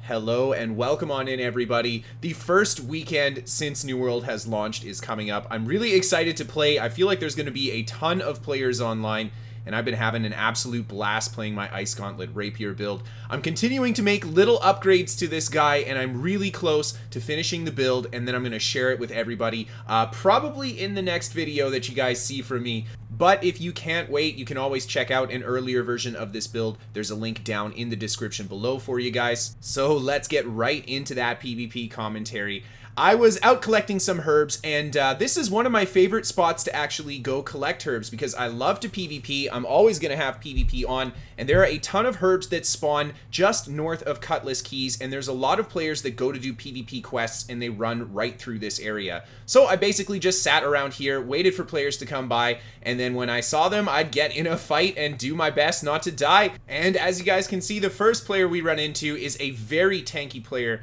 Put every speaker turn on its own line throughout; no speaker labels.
Hello and welcome on in, everybody. The first weekend since New World has launched is coming up. I'm really excited to play. I feel like there's going to be a ton of players online, and I've been having an absolute blast playing my Ice Gauntlet Rapier build. I'm continuing to make little upgrades to this guy, and I'm really close to finishing the build, and then I'm going to share it with everybody, probably in the next video that you guys see from me. But if you can't wait, you can always check out an earlier version of this build. There's a link down in the description below for you guys. So let's get right into that PvP commentary. I was out collecting some herbs, and this is one of my favorite spots to actually go collect herbs because I love to PvP. I'm always going to have PvP on, and there are a ton of herbs that spawn just north of Cutlass Keys, and there's a lot of players that go to do PvP quests, and they run right through this area. So I basically just sat around here, waited for players to come by, and then when I saw them, I'd get in a fight and do my best not to die. And as you guys can see, the first player we run into is a very tanky player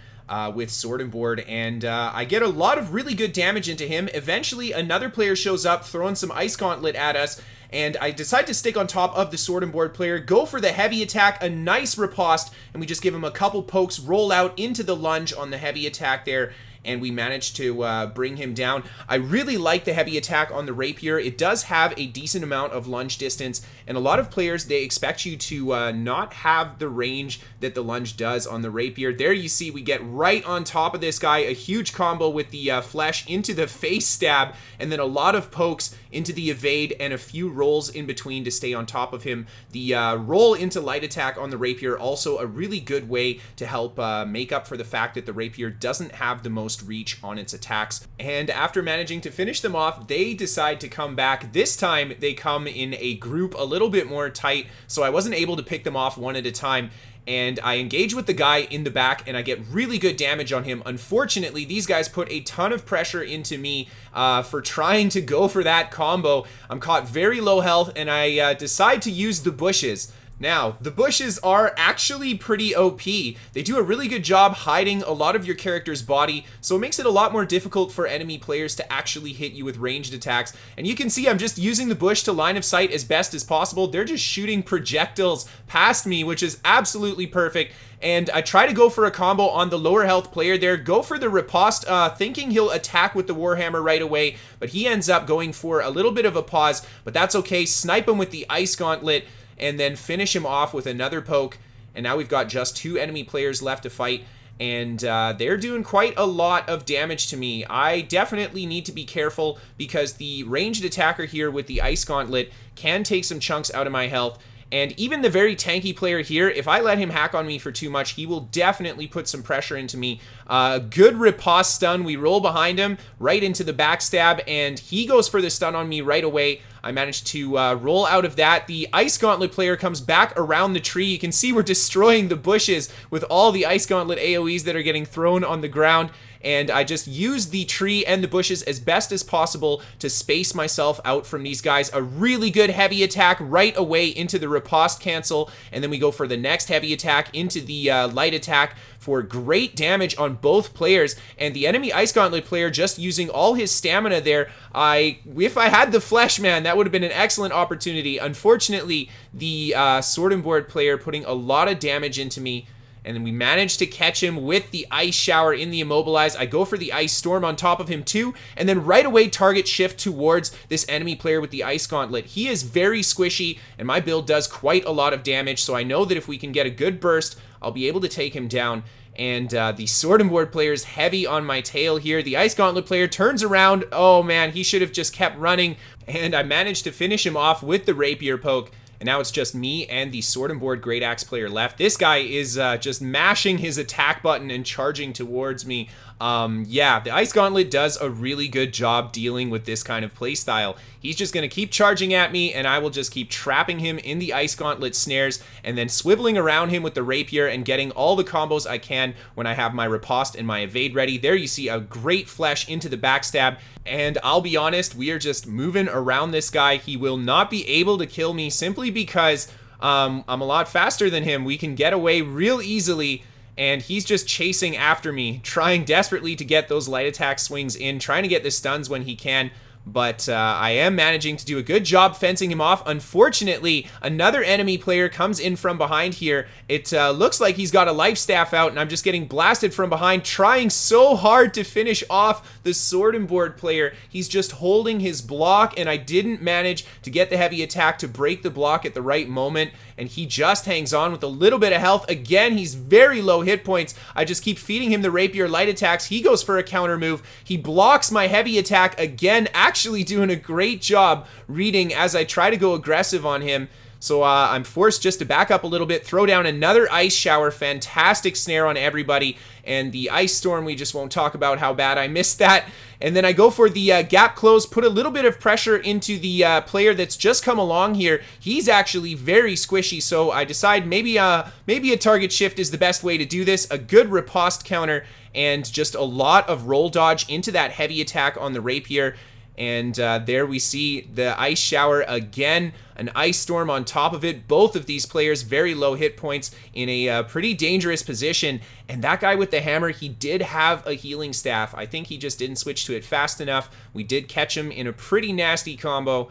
with sword and board, and I get a lot of really good damage into him. Eventually another player shows up throwing some Ice Gauntlet at us, and I decide to stick on top of the sword and board player, go for the heavy attack, a nice riposte, and we just give him a couple pokes, roll out into the lunge on the heavy attack there, and we managed to bring him down. I really like the heavy attack on the Rapier. It does have a decent amount of lunge distance, and a lot of players, they expect you to not have the range that the lunge does on the Rapier. There you see we get right on top of this guy, a huge combo with the flesh into the face stab, and then a lot of pokes into the evade and a few rolls in between to stay on top of him. The roll into light attack on the Rapier, also a really good way to help make up for the fact that the Rapier doesn't have the most reach on its attacks. And after managing to finish them off, they decide to come back. This time they come in a group a little bit more tight, so I wasn't able to pick them off one at a time. And I engage with the guy in the back, and I get really good damage on him. Unfortunately, these guys put a ton of pressure into me for trying to go for that combo. I'm caught very low health, and I decide to use the bushes. Now, the bushes are actually pretty OP. They do a really good job hiding a lot of your character's body, so it makes it a lot more difficult for enemy players to actually hit you with ranged attacks. And you can see I'm just using the bush to line of sight as best as possible. They're just shooting projectiles past me, which is absolutely perfect. And I try to go for a combo on the lower health player there, go for the riposte, thinking he'll attack with the Warhammer right away, but he ends up going for a little bit of a pause, but that's okay. Snipe him with the Ice Gauntlet, and then finish him off with another poke. And now we've got just two enemy players left to fight, and they're doing quite a lot of damage to me. I definitely need to be careful because the ranged attacker here with the Ice Gauntlet can take some chunks out of my health. And even the very tanky player here, if I let him hack on me for too much, he will definitely put some pressure into me. Good riposte stun. We roll behind him right into the backstab, and he goes for the stun on me right away. I managed to roll out of that. The Ice Gauntlet player comes back around the tree. You can see we're destroying the bushes with all the Ice Gauntlet AoEs that are getting thrown on the ground. And I just use the tree and the bushes as best as possible to space myself out from these guys. A really good heavy attack right away into the riposte cancel, and then we go for the next heavy attack into the light attack for great damage on both players. And the enemy Ice Gauntlet player just using all his stamina there. If I had the flesh, man, that would have been an excellent opportunity. Unfortunately, the sword and board player putting a lot of damage into me. And then we managed to catch him with the Ice Shower in the Immobilize. I go for the Ice Storm on top of him too, and then right away target shift towards this enemy player with the Ice Gauntlet. He is very squishy, and my build does quite a lot of damage, so I know that if we can get a good burst, I'll be able to take him down. And the sword and board player is heavy on my tail here. The Ice Gauntlet player turns around. Oh man, he should have just kept running, and I managed to finish him off with the Rapier poke. And now it's just me and the sword and board Great Axe player left. This guy is just mashing his attack button and charging towards me. Yeah, the Ice Gauntlet does a really good job dealing with this kind of playstyle. He's just going to keep charging at me, and I will just keep trapping him in the Ice Gauntlet snares and then swiveling around him with the Rapier and getting all the combos I can when I have my riposte and my evade ready. There you see a great flesh into the backstab, and I'll be honest, we are just moving around this guy. He will not be able to kill me simply because I'm a lot faster than him. We can get away real easily, and he's just chasing after me, trying desperately to get those light attack swings in, trying to get the stuns when he can. but I am managing to do a good job fencing him off. Unfortunately, another enemy player comes in from behind here. It looks like he's got a life staff out, and I'm just getting blasted from behind, trying so hard to finish off the sword and board player. He's just holding his block, and I didn't manage to get the heavy attack to break the block at the right moment, and he just hangs on with a little bit of health. Again, he's very low hit points. I just keep feeding him the rapier light attacks. He goes for a counter move. He blocks my heavy attack again, actually doing a great job reading as I try to go aggressive on him. So I'm forced just to back up a little bit, throw down another ice shower, fantastic snare on everybody, and the ice storm, we just won't talk about how bad I missed that. And then I go for the gap close, put a little bit of pressure into the player that's just come along here. He's actually very squishy, so I decide maybe a target shift is the best way to do this. A good riposte counter and just a lot of roll dodge into that heavy attack on the rapier. And there we see the ice shower again, an ice storm on top of it. Both of these players very low hit points in a pretty dangerous position. And that guy with the hammer, he did have a healing staff. I think he just didn't switch to it fast enough. We did catch him in a pretty nasty combo,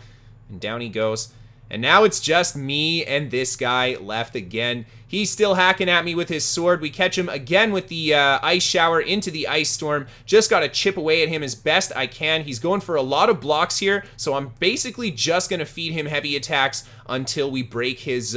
and down he goes. And now it's just me and this guy left again. He's still hacking at me with his sword. We catch him again with the ice shower into the ice storm. Just got to chip away at him as best I can. He's going for a lot of blocks here, so I'm basically just going to feed him heavy attacks until we break his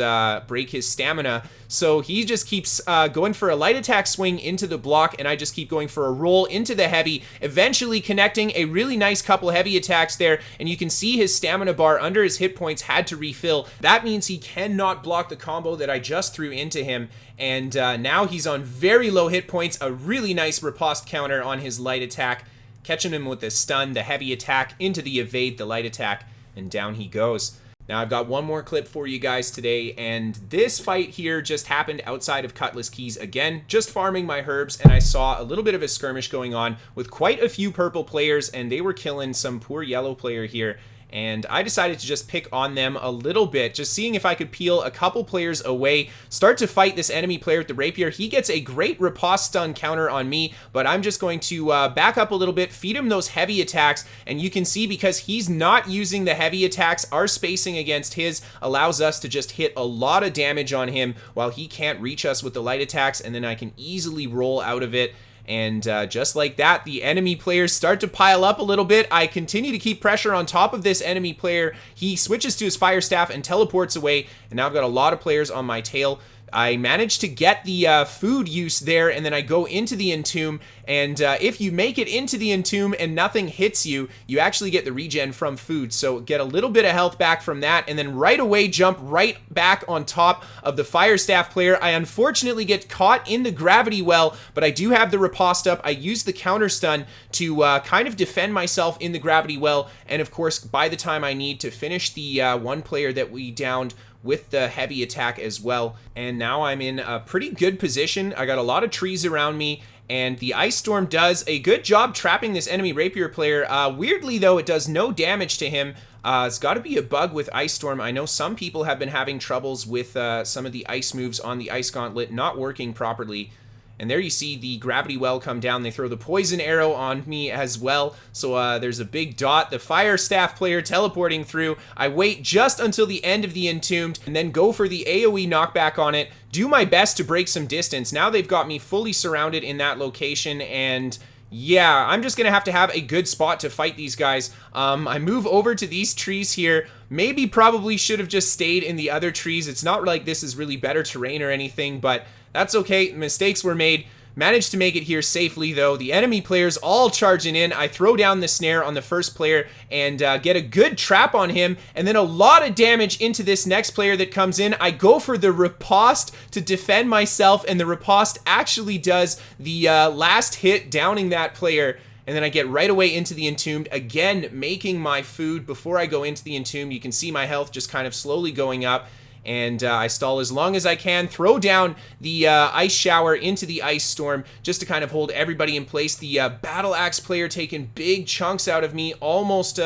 stamina. So he just keeps going for a light attack swing into the block, and I just keep going for a roll into the heavy, eventually connecting a really nice couple heavy attacks there, and you can see his stamina bar under his hit points had to refill. That means he cannot block the combo that I just threw into him, and now he's on very low hit points. A really nice riposte counter on his light attack, catching him with the stun, the heavy attack into the evade, the light attack, and down he goes. Now I've got one more clip for you guys today, and this fight here just happened outside of Cutlass Keys again, just farming my herbs, and I saw a little bit of a skirmish going on with quite a few purple players, and they were killing some poor yellow player here. And I decided to just pick on them a little bit, just seeing if I could peel a couple players away, start to fight this enemy player with the rapier. He gets a great riposte stun counter on me, but I'm just going to back up a little bit, feed him those heavy attacks, and you can see because he's not using the heavy attacks, our spacing against his allows us to just hit a lot of damage on him while he can't reach us with the light attacks, and then I can easily roll out of it. And just like that, the enemy players start to pile up a little bit. I continue to keep pressure on top of this enemy player. He switches to his fire staff and teleports away, and now I've got a lot of players on my tail. I managed to get the food use there, and then I go into the entomb, and if you make it into the entomb and nothing hits you, you actually get the regen from food, so get a little bit of health back from that, and then right away jump right back on top of the fire staff player. I unfortunately get caught in the gravity well, but I do have the riposte up. I use the counter stun to kind of defend myself in the gravity well, and of course, by the time I need to finish the one player that we downed with the heavy attack as well. And now I'm in a pretty good position. I got a lot of trees around me, and the ice storm does a good job trapping this enemy rapier player. Weirdly though, it does no damage to him. It's got to be a bug with ice storm. I know some people have been having troubles with some of the ice moves on the ice gauntlet not working properly. And there you see the gravity well come down. They throw the poison arrow on me as well. So there's a big dot. The fire staff player teleporting through. I wait just until the end of the entombed and then go for the AoE knockback on it. Do my best to break some distance. Now they've got me fully surrounded in that location, and yeah, I'm just going to have a good spot to fight these guys. I move over to these trees here. Maybe probably should have just stayed in the other trees. It's not like this is really better terrain or anything, but that's okay. Mistakes were made. Managed to make it here safely, though. The enemy players all charging in. I throw down the snare on the first player and get a good trap on him, and then a lot of damage into this next player that comes in. I go for the riposte to defend myself, and the riposte actually does the last hit, downing that player. And then I get right away into the entombed, again making my food before I go into the entombed. You can see my health just kind of slowly going up. And I stall as long as I can, throw down the ice shower into the ice storm just to kind of hold everybody in place. The battle axe player taking big chunks out of me, almost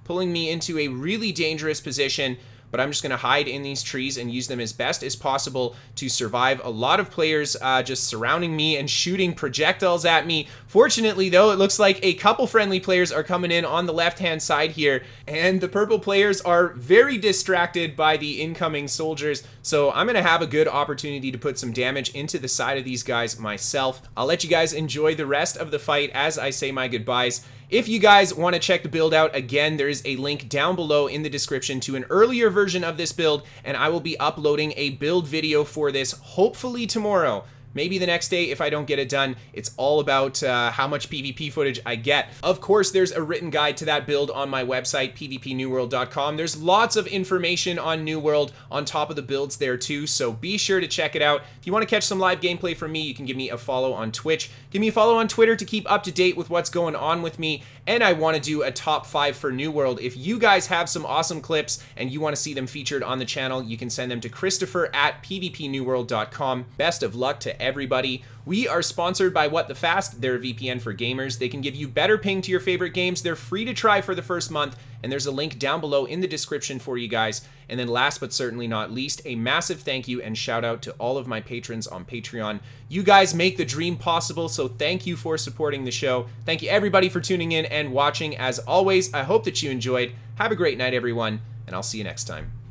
pulling me into a really dangerous position. but I'm just going to hide in these trees and use them as best as possible to survive. A lot of players just surrounding me and shooting projectiles at me. Fortunately, though, it looks like a couple friendly players are coming in on the left-hand side here, and the purple players are very distracted by the incoming soldiers, so I'm going to have a good opportunity to put some damage into the side of these guys myself. I'll let you guys enjoy the rest of the fight as I say my goodbyes. If you guys want to check the build out, again, there is a link down below in the description to an earlier version of this build, and I will be uploading a build video for this hopefully tomorrow. Maybe the next day if I don't get it done. It's all about how much PvP footage I get. Of course, there's a written guide to that build on my website, pvpnewworld.com. There's lots of information on New World on top of the builds there too, so be sure to check it out. If you want to catch some live gameplay from me, you can give me a follow on Twitch. Give me a follow on Twitter to keep up to date with what's going on with me, and I want to do a top 5 for New World. If you guys have some awesome clips and you want to see them featured on the channel, you can send them to Christopher@pvpnewworld.com. Best of luck to everybody. We are sponsored by What the Fast. They're a VPN for gamers. They can give you better ping to your favorite games. They're free to try for the first month, and there's a link down below in the description for you guys. And then last but certainly not least, a massive thank you and shout out to all of my patrons on Patreon. You guys make the dream possible, so thank you for supporting the show. Thank you everybody for tuning in and watching. As always, I hope that you enjoyed. Have a great night, everyone, and I'll see you next time.